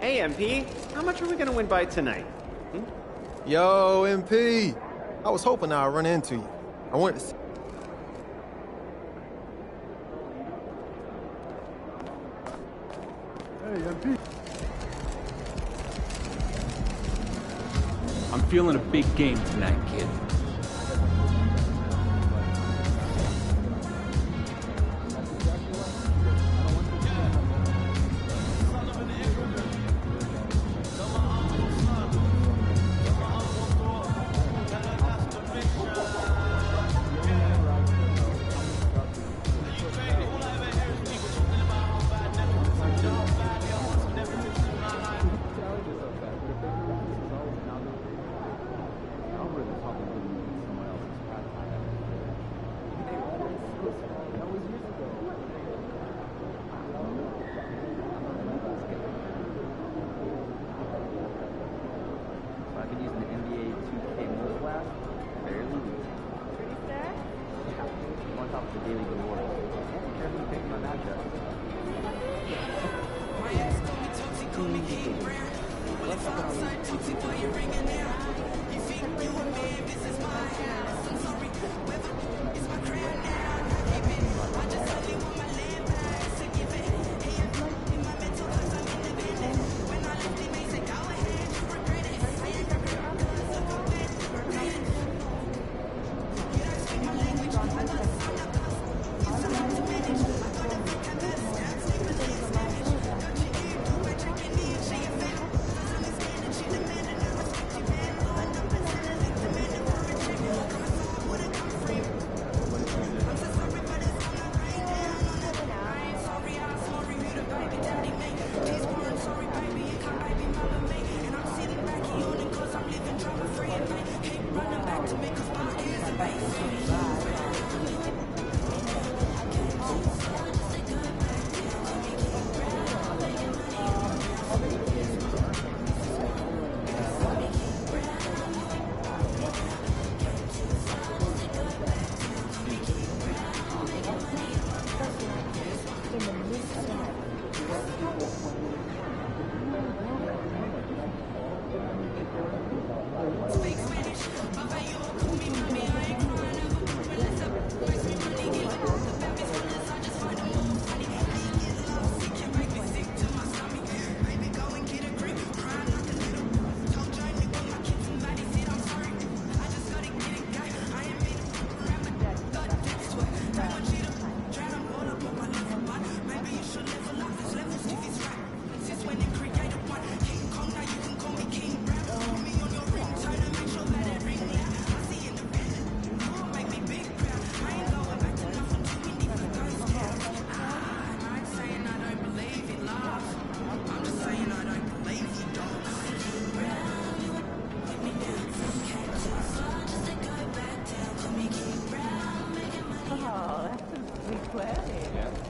Hey, MP, how much are we gonna win by tonight? Yo, MP. I was hoping I'd run into you. I wanted to see. Hey, MP. I'm feeling a big game tonight, kid. I'm really talking to you.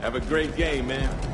Have a great game, man.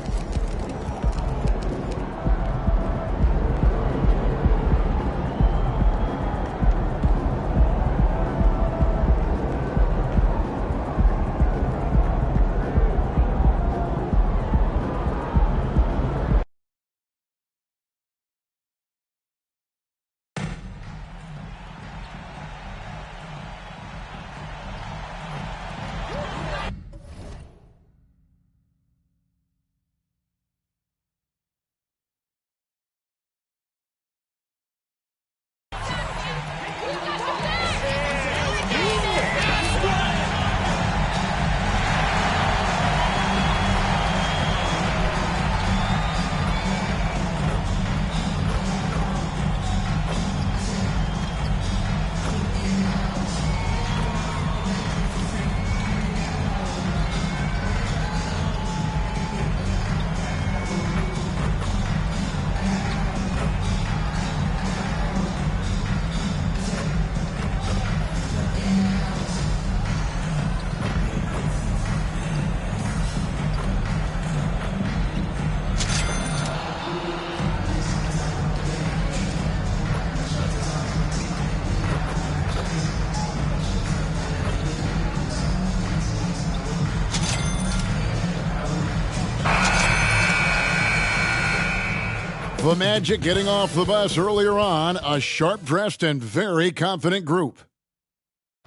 The Magic getting off the bus earlier on, a sharp-dressed and very confident group.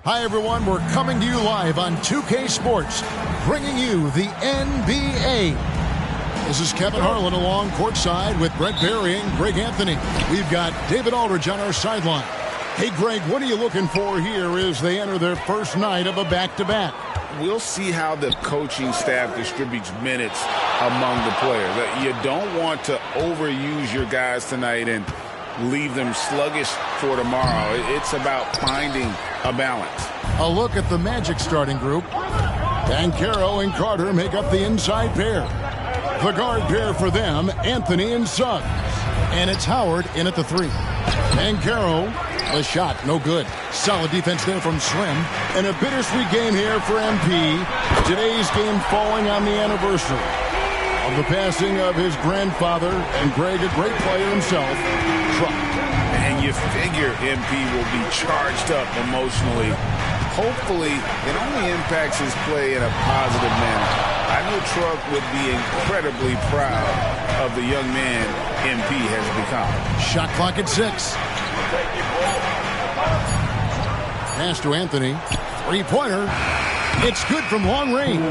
Hi, everyone. We're coming to you live on 2K Sports, bringing you the NBA. This is Kevin Harlan along courtside with Brett Barry and Greg Anthony. We've got David Aldridge on our sideline. Hey, Greg, what are you looking for here as they enter their first night of a back-to-back? We'll see how the coaching staff distributes minutes among the players. You don't want to overuse your guys tonight and leave them sluggish for tomorrow. It's about finding a balance. A look at the Magic starting group. Banchero and Carter make up the inside pair. The guard pair for them, Anthony and Suggs. And it's Howard in at the three. Banchero, the shot, no good. Solid defense there from Slim. And a bittersweet game here for MP. Today's game falling on the anniversary of the passing of his grandfather, and Greg, a great player himself, Truck. And you figure MP will be charged up emotionally. Hopefully, it only impacts his play in a positive manner. I know Truck would be incredibly proud of the young man MP has become. Shot clock at 6. Pass to Anthony. Three-pointer. It's good from long range.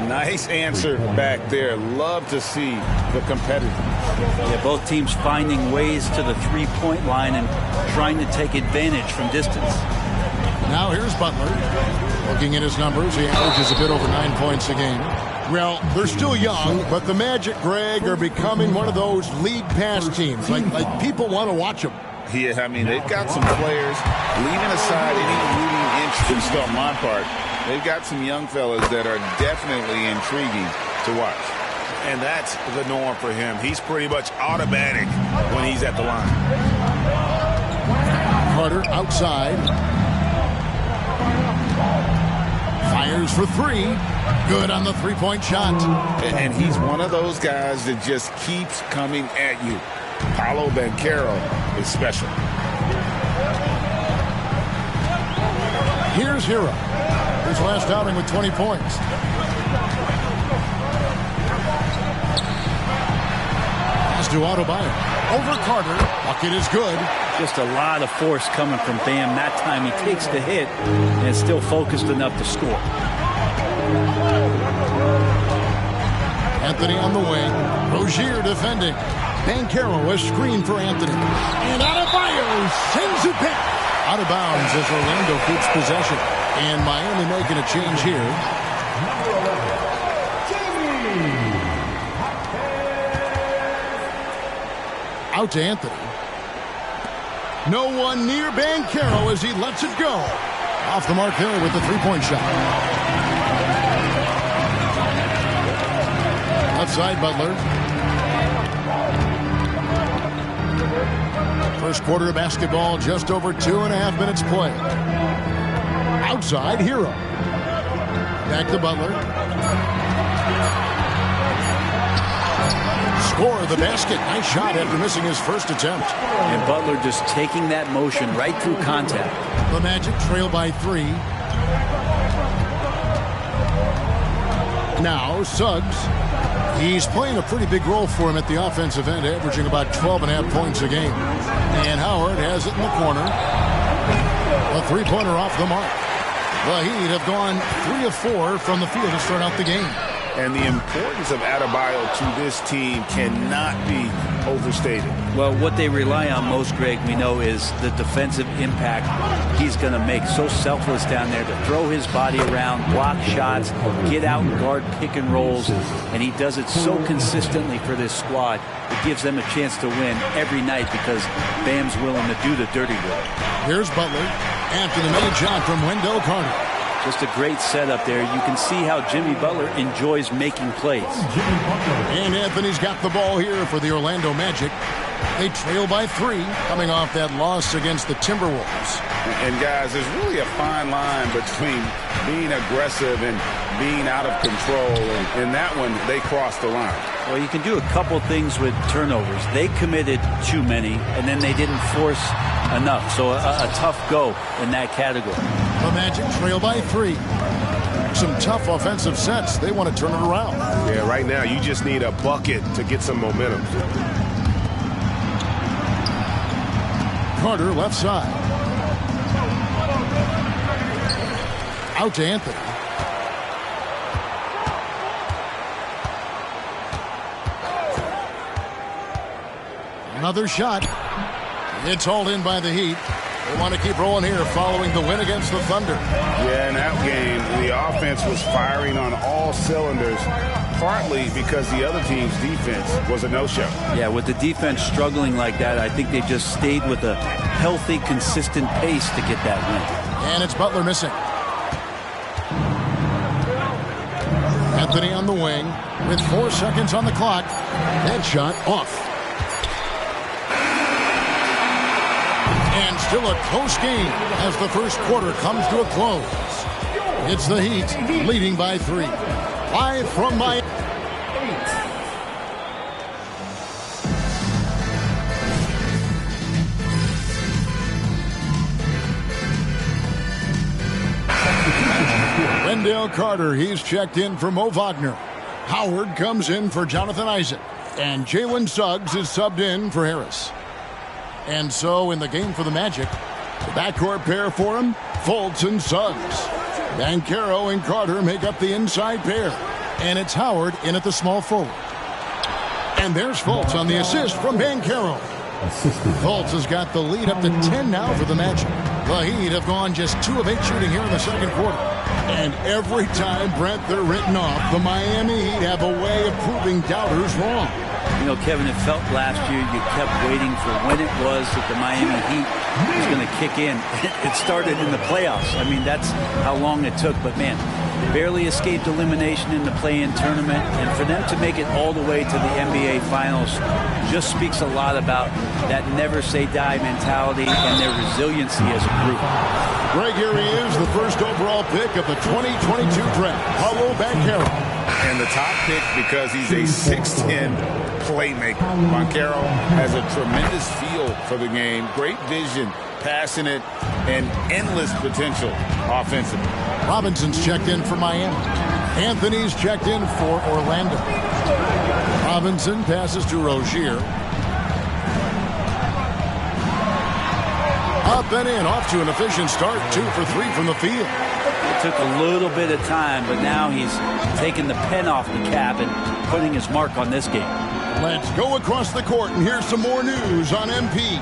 Nice answer back there. Love to see the competitors. Yeah, both teams finding ways to the three-point line and trying to take advantage from distance. Now here's Butler. Looking at his numbers, he averages a bit over 9 points a game. Well, they're still young, but the Magic, Greg, are becoming one of those league pass teams. Like people want to watch them. Yeah, I mean, they've got some players, leaving aside any rooting interest on my part, they've got some young fellas that are definitely intriguing to watch. And that's the norm for him. He's pretty much automatic when he's at the line. Carter outside. Fires for three. Good on the three-point shot. And he's one of those guys that just keeps coming at you. Paolo Banchero is special. Here's Hero. His last outing with 20 points. Pass to Adebayo. Over Carter. Bucket is good. Just a lot of force coming from Bam. That time he takes the hit and is still focused enough to score. Anthony on the wing. Rozier defending. Banchero a screen for Anthony. And Adebayo sends it back. Out of bounds as Orlando keeps possession. And Miami making a change here. Out to Anthony. No one near Banchero as he lets it go. Off the mark there with the three-point shot. Outside Butler. First quarter of basketball, just over 2.5 minutes played. Outside, Hero. Back to Butler. Score the basket. Nice shot after missing his first attempt. And Butler just taking that motion right through contact. The Magic trail by 3. Now, Suggs. He's playing a pretty big role for him at the offensive end, averaging about 12.5 points a game. And Howard has it in the corner. A three-pointer off the mark. The Heat have gone 3 of 4 from the field to start out the game. And the importance of Adebayo to this team cannot be overstated. Well, what they rely on most, Greg, we know, is the defensive impact he's going to make. So selfless down there to throw his body around, block shots, get out and guard pick and rolls. And he does it so consistently for this squad. It gives them a chance to win every night because Bam's willing to do the dirty work. Here's Butler after the made shot from Wendell Carter. Just a great setup there. You can see how Jimmy Butler enjoys making plays. And Anthony's got the ball here for the Orlando Magic. They trail by 3, coming off that loss against the Timberwolves. And guys, there's really a fine line between being aggressive and being out of control. And in that one, they crossed the line. Well, you can do a couple things with turnovers. They committed too many, and then they didn't force enough. So a tough go in that category. The Magic trail by 3. Some tough offensive sets. They want to turn it around. Yeah, right now you just need a bucket to get some momentum. Carter left side. Out to Anthony. Another shot. It's hauled in by the Heat. They want to keep rolling here following the win against the Thunder. Yeah, in that game, the offense was firing on all cylinders, partly because the other team's defense was a no-show. Yeah, with the defense struggling like that, I think they just stayed with a healthy, consistent pace to get that win. And it's Butler missing. Anthony on the wing with 4 seconds on the clock. That shot off. And still a close game as the first quarter comes to a close. It's the Heat leading by 3. Live from Miami. Wendell Wendell Carter, he's checked in for Mo Wagner. Howard comes in for Jonathan Isaac. And Jalen Suggs is subbed in for Harris. And so in the game for the Magic, the backcourt pair for him, Fultz and Suggs. Banchero and Carter make up the inside pair. And it's Howard in at the small forward. And there's Fultz on the assist from Banchero. Fultz has got the lead up to 10 now for the Magic. The Heat have gone just 2 of 8 shooting here in the second quarter. And every time, Brent, they're written off, the Miami Heat have a way of proving doubters wrong. You know, Kevin, it felt last year you kept waiting for when it was that the Miami Heat was going to kick in. It started in the playoffs. I mean, that's how long it took. But, man, barely escaped elimination in the play-in tournament. And for them to make it all the way to the NBA Finals just speaks a lot about that never-say-die mentality and their resiliency as a group. Greg, here he is, the first overall pick of the 2022 draft, Paolo Banchero. And the top pick because he's a 6'10 playmaker. Banchero has a tremendous feel for the game, great vision, passionate, and endless potential offensively. Robinson's checked in for Miami. Anthony's checked in for Orlando. Robinson passes to Rozier. Up and in, off to an efficient start, 2 for 3 from the field. It took a little bit of time, but now he's taking the pen off the cap and putting his mark on this game. Let's go across the court and here's some more news on MP.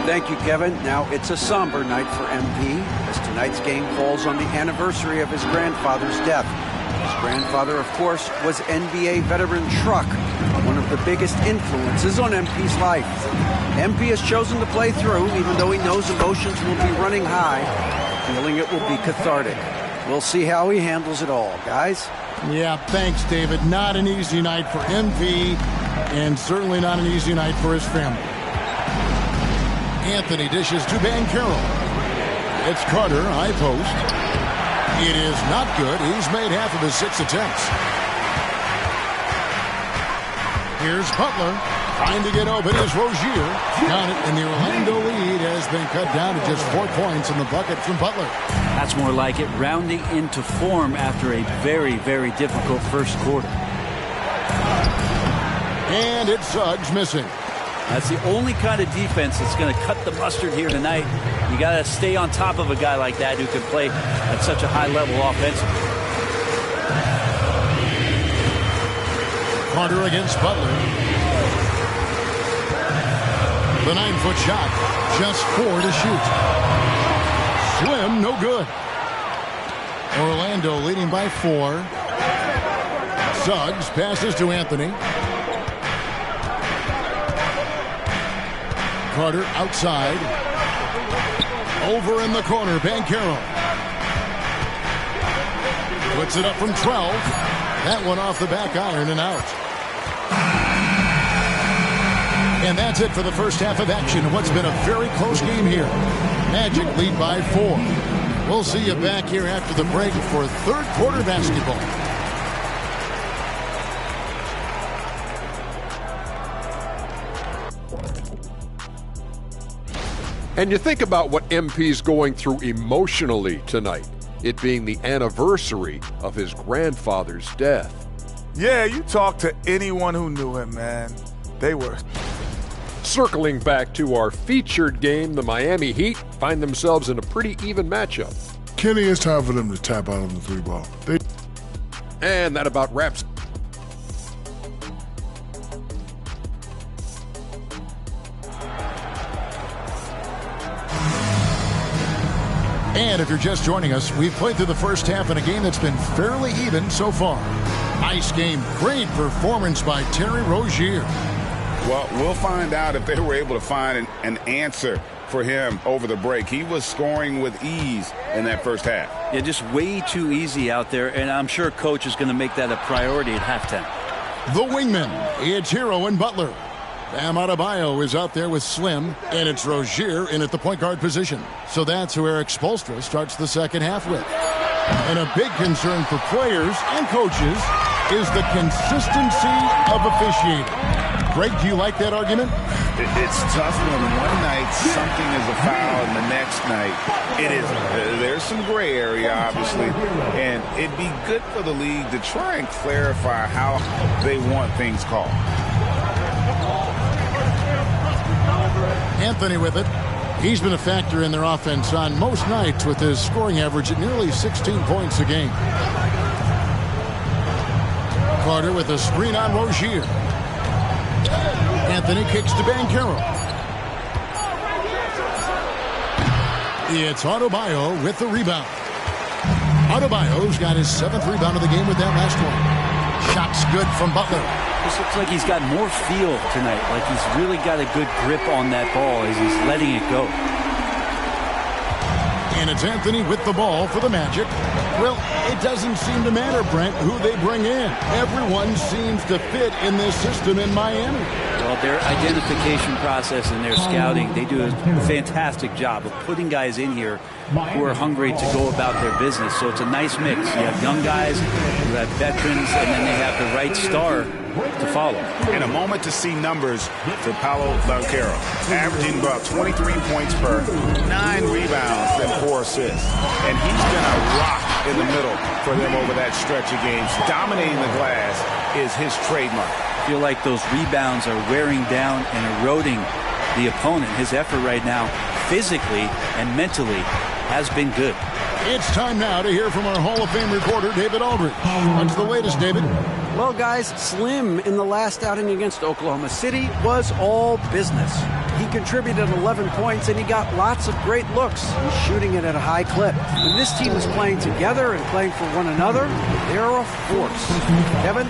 Thank you, Kevin. Now, it's a somber night for MP, as tonight's game falls on the anniversary of his grandfather's death. His grandfather, of course, was NBA veteran Truck, one of the biggest influences on MP's life. MP has chosen to play through, even though he knows emotions will be running high, feeling it will be cathartic. We'll see how he handles it all, guys. Yeah, thanks, David. Not an easy night for MP, and certainly not an easy night for his family. Anthony dishes to Banchero. It's Carter, high post. It is not good. He's made half of his 6 attempts. Here's Butler. Trying to get open is Rozier. Got it, and the Orlando lead has been cut down to just 4 points in the bucket from Butler. That's more like it, rounding into form after a very, very difficult first quarter. And it's Suggs missing. That's the only kind of defense that's going to cut the mustard here tonight. You got to stay on top of a guy like that who can play at such a high level offensively. Carter against Butler. The 9-foot shot, just 4 to shoot. Slim, no good. Orlando leading by 4. Suggs passes to Anthony. Carter outside. Over in the corner, Banchero. Puts it up from 12. That one off the back iron and out. And that's it for the first half of action in what's been a very close game here. Magic lead by 4. We'll see you back here after the break for third quarter basketball. And you think about what MP's going through emotionally tonight, it being the anniversary of his grandfather's death. Yeah, you talk to anyone who knew him, man. They were. Circling back to our featured game, the Miami Heat find themselves in a pretty even matchup. Kenny, it's time for them to tap out on the 3-ball. And that about wraps. And if you're just joining us, we've played through the first half in a game that's been fairly even so far. Nice game. Great performance by Terry Rozier. Well, we'll find out if they were able to find an answer for him over the break. He was scoring with ease in that first half. Yeah, just way too easy out there, and I'm sure Coach is going to make that a priority at halftime. The wingman, it's Hero and Butler. Bam Adebayo is out there with Slim, and it's Rozier in at the point guard position. So that's who Eric Spoelstra starts the second half with. And a big concern for players and coaches is the consistency of officiating. Greg, do you like that argument? It's tough when one night something is a foul and the next night it isn't. There's some gray area, obviously, and it'd be good for the league to try and clarify how they want things called. Anthony with it. He's been a factor in their offense on most nights with his scoring average at nearly 16 points a game. Carter with a screen on Rozier. Anthony kicks to Banchero. It's Adebayo with the rebound. Adebayo's got his 7th rebound of the game with that last one. Shot's good from Butler. This looks like he's got more feel tonight, like he's really got a good grip on that ball as he's letting it go. And it's Anthony with the ball for the Magic. Well, it doesn't seem to matter, Brent, who they bring in. Everyone seems to fit in this system in Miami. Well, their identification process and their scouting, they do a fantastic job of putting guys in here who are hungry to go about their business. So it's a nice mix. You have young guys, you have veterans, and then they have the right star to follow. And a moment to see numbers for Paolo Banchero, averaging about 23 points per 9 rebounds and 4 assists. And he's been a rock in the middle for them over that stretch of games. Dominating the glass is his trademark. I feel like those rebounds are wearing down and eroding the opponent. His effort right now, physically and mentally, has been good. It's time now to hear from our Hall of Fame reporter, David Aldridge. What's the latest, David? Well, guys, Slim in the last outing against Oklahoma City was all business. He contributed 11 points, and he got lots of great looks. He's shooting it at a high clip. When this team is playing together and playing for one another, they're a force. Kevin?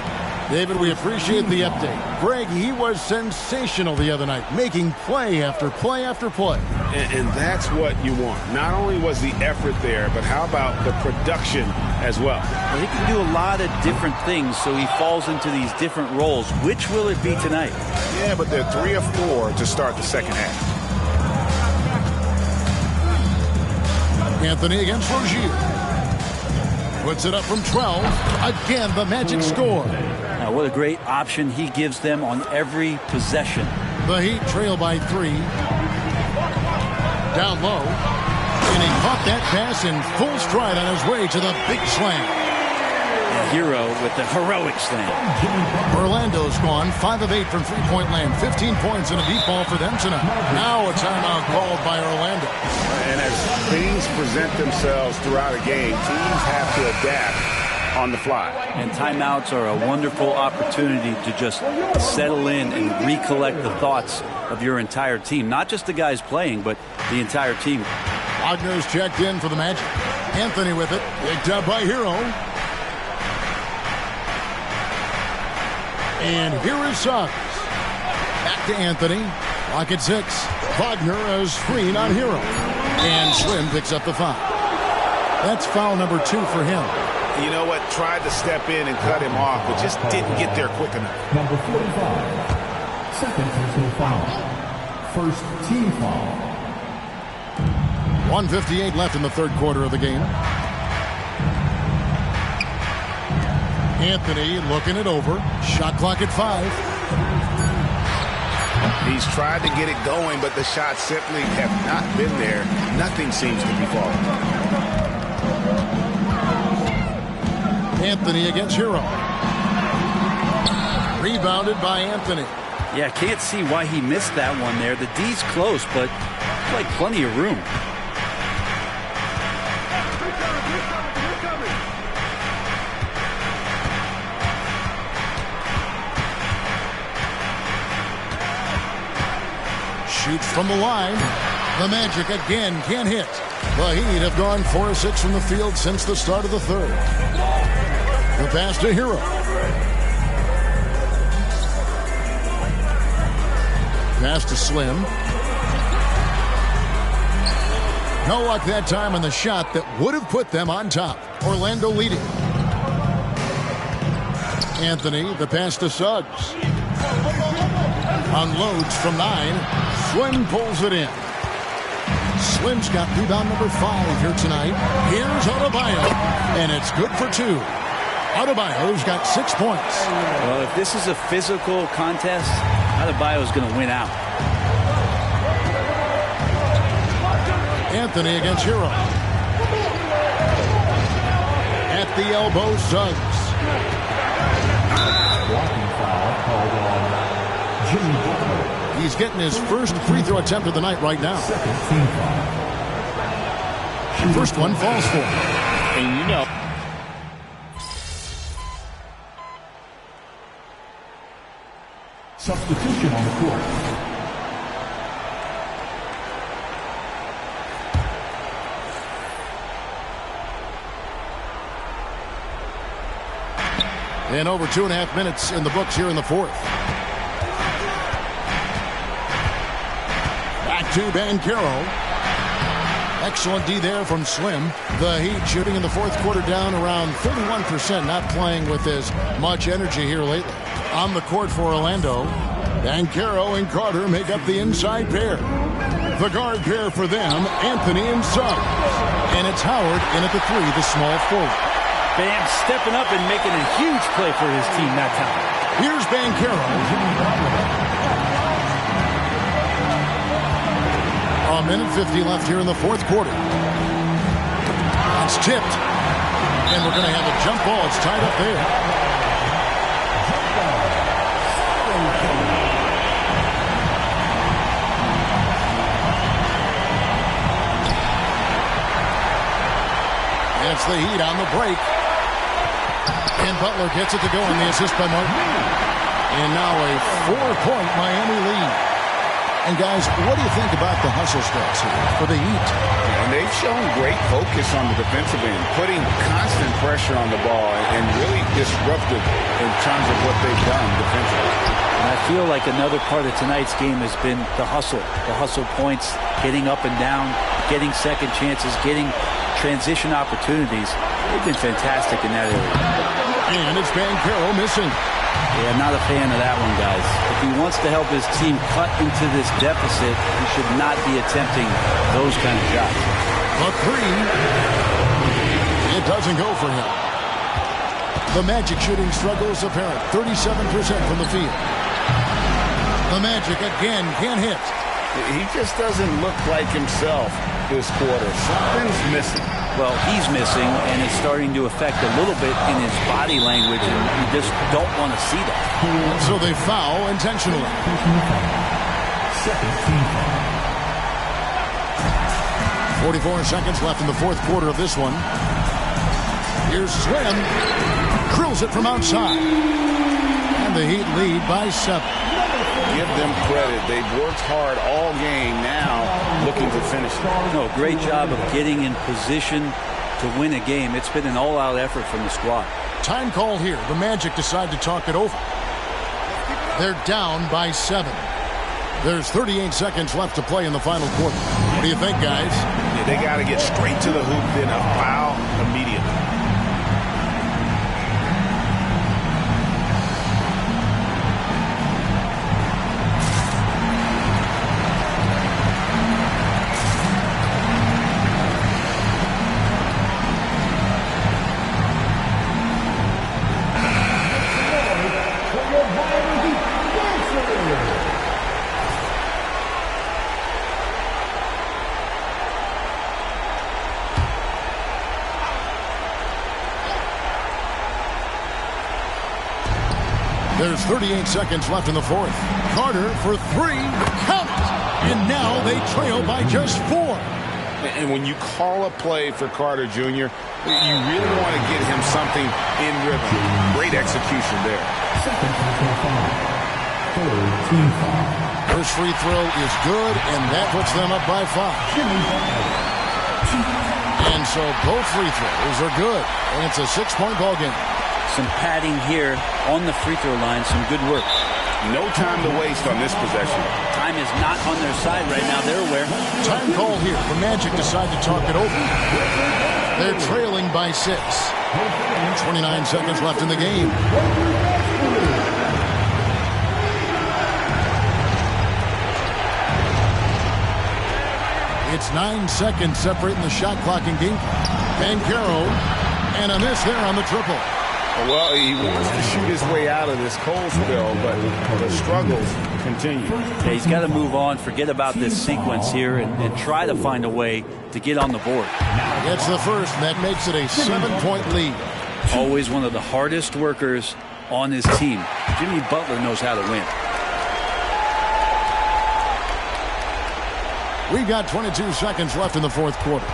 David, we appreciate the update. Greg, he was sensational the other night, making play after play after play. And that's what you want. Not only was the effort there, but how about the production as well? Well, he can do a lot of different things, so he falls into these different roles. Which will it be tonight? Yeah, but they're 3 or 4 to start the second half. Anthony against Rozier. Puts it up from 12. Again, the Magic score. Now, what a great option he gives them on every possession. The Heat trail by 3. Down low. And he caught that pass in full stride on his way to the big slam. A hero with the heroic slam. Orlando's gone 5 of 8 from three-point land. 15 points and a deep ball for them tonight. Now a timeout called by Orlando. And as things present themselves throughout a game, teams have to adapt on the fly. And timeouts are a wonderful opportunity to just settle in and recollect the thoughts of your entire team. Not just the guys playing, but the entire team. Wagner's checked in for the Magic. Anthony with it. Picked up by Hero. And here is Suggs. Back to Anthony. Lock at 6. Wagner a screen on Hero. And Slim picks up the foul. That's foul number 2 for him. You know what? Tried to step in and cut him off, but just didn't get there quick enough. Number 45. Second personal foul. First team foul. 1:58 left in the third quarter of the game. Anthony looking it over. Shot clock at 5. He's tried to get it going, but the shots simply have not been there. Nothing seems to be falling. Anthony against Hero. Rebounded by Anthony. Yeah, can't see why he missed that one there. The D's close, but like plenty of room. Shoots from the line. The Magic again can't hit. The Heat have gone 4 of 6 from the field since the start of the third. The pass to Hero. Pass to Slim. No luck that time on the shot that would have put them on top. Orlando leading. Anthony, the pass to Suggs. Unloads from 9. Slim pulls it in. Slim's got rebound number 5 here tonight. Here's Adebayo, and it's good for 2. Adebayo's got 6 points. Well, if this is a physical contest, Adebayo's going to win out. Anthony against Hero. At the elbow, Suggs. Blocking foul called on Jimmy Butler. He's getting his first free throw attempt of the night right now. Second team foul. First one falls for him. And you know. Substitution on the court. And over 2.5 minutes in the books here in the fourth. Back to Banchero. Excellent D there from Slim. The Heat shooting in the fourth quarter down around 31%, not playing with as much energy here lately. On the court for Orlando, Banchero and Carter make up the inside pair. The guard pair for them, Anthony and Suggs. And it's Howard in at the three, the small forward. Bam stepping up and making a huge play for his team that time. Here's Banchero. A minute 50 left here in the fourth quarter. It's tipped. And we're going to have a jump ball. It's tied up there. It's the Heat on the break. And Butler gets it to go on the assist by Martin. And now a 4-point Miami lead. And guys, what do you think about the hustle stats here for the Heat? And they've shown great focus on the defensive end, putting constant pressure on the ball and really disruptive in terms of what they've done defensively. And I feel like another part of tonight's game has been the hustle points, getting up and down, getting second chances, getting transition opportunities. They've been fantastic in that area. And it's Banchero missing. Yeah, not a fan of that one, guys. If he wants to help his team cut into this deficit, he should not be attempting those kind of shots. A three. It doesn't go for him. The Magic shooting struggle is apparent. 37% from the field. The Magic again can't hit. He just doesn't look like himself this quarter. Something's missing. Well, he's missing, and it's starting to affect a little bit in his body language, and you just don't want to see that. So they foul intentionally. Second team foul. 44 seconds left in the fourth quarter of this one. Here's Slim. Drills it from outside. And the Heat lead by 7. Give them credit. They've worked hard all game, now looking to finish it. No, great job of getting in position to win a game. It's been an all-out effort from the squad. Time call here. The Magic decide to talk it over. They're down by 7. There's 38 seconds left to play in the final quarter. What do you think, guys? Yeah, they got to get straight to the hoop, then a foul immediately. There's 38 seconds left in the fourth. Carter for 3. Count it! And now they trail by just 4. And when you call a play for Carter Jr., you really want to get him something in rhythm. Great execution there. Second team foul. Third team foul. First free throw is good, and that puts them up by 5. And so both free throws are good, and it's a 6-point ball game. Some padding here on the free throw line. Some good work. No time to waste on this possession. Time is not on their side right now. They're aware. Time call here. The Magic decide to talk it over. They're trailing by 6. 29 seconds left in the game. It's 9 seconds separating the shot clock and game clock. Banchero, and a miss there on the triple. Well, he wants to shoot his way out of this cold spell, but the struggles continue. Yeah, he's got to move on, forget about this sequence here, and try to find a way to get on the board. It's the first, and that makes it a 7-point lead. Always one of the hardest workers on his team. Jimmy Butler knows how to win. We've got 22 seconds left in the fourth quarter.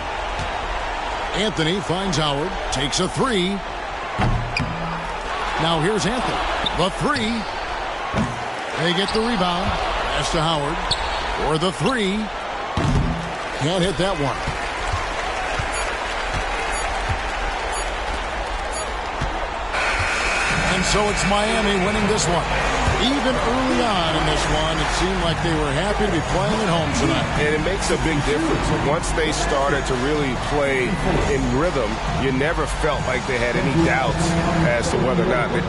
Anthony finds Howard, takes a three. Now here's Anthony. The three. They get the rebound. Pass to Howard. For the three. Can't hit that one. And so it's Miami winning this one. Even early on in this one, it seemed like they were happy to be playing at home tonight. And it makes a big difference. Once they started to really play in rhythm, you never felt like they had any doubts as to whether or not they...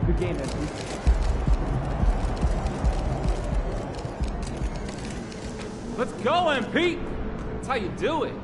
Good game, MP. Let's go, MP! That's how you do it.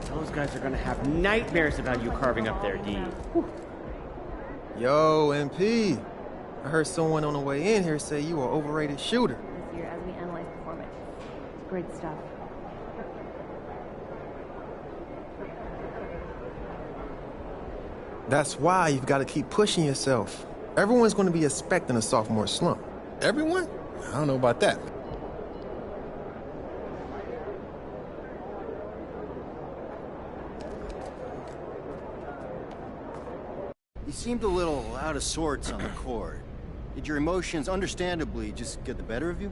Those guys are gonna have nightmares about you carving up their D. Yo, MP. I heard someone on the way in here say you were an overrated shooter. This year as we analyze performance. It's great stuff. That's why you've got to keep pushing yourself. Everyone's going to be expecting a sophomore slump. Everyone? I don't know about that. You seemed a little out of sorts on the court. Did your emotions understandably just get the better of you?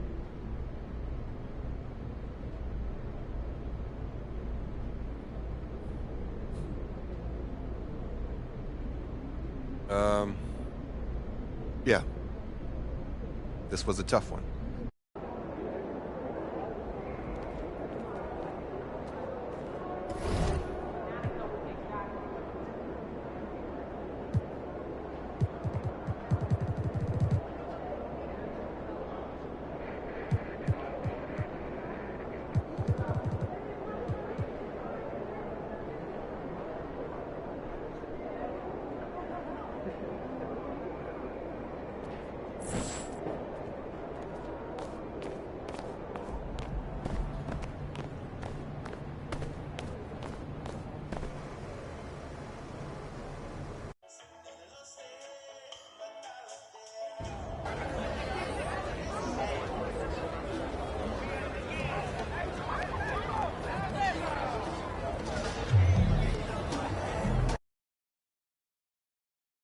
Yeah. This was a tough one.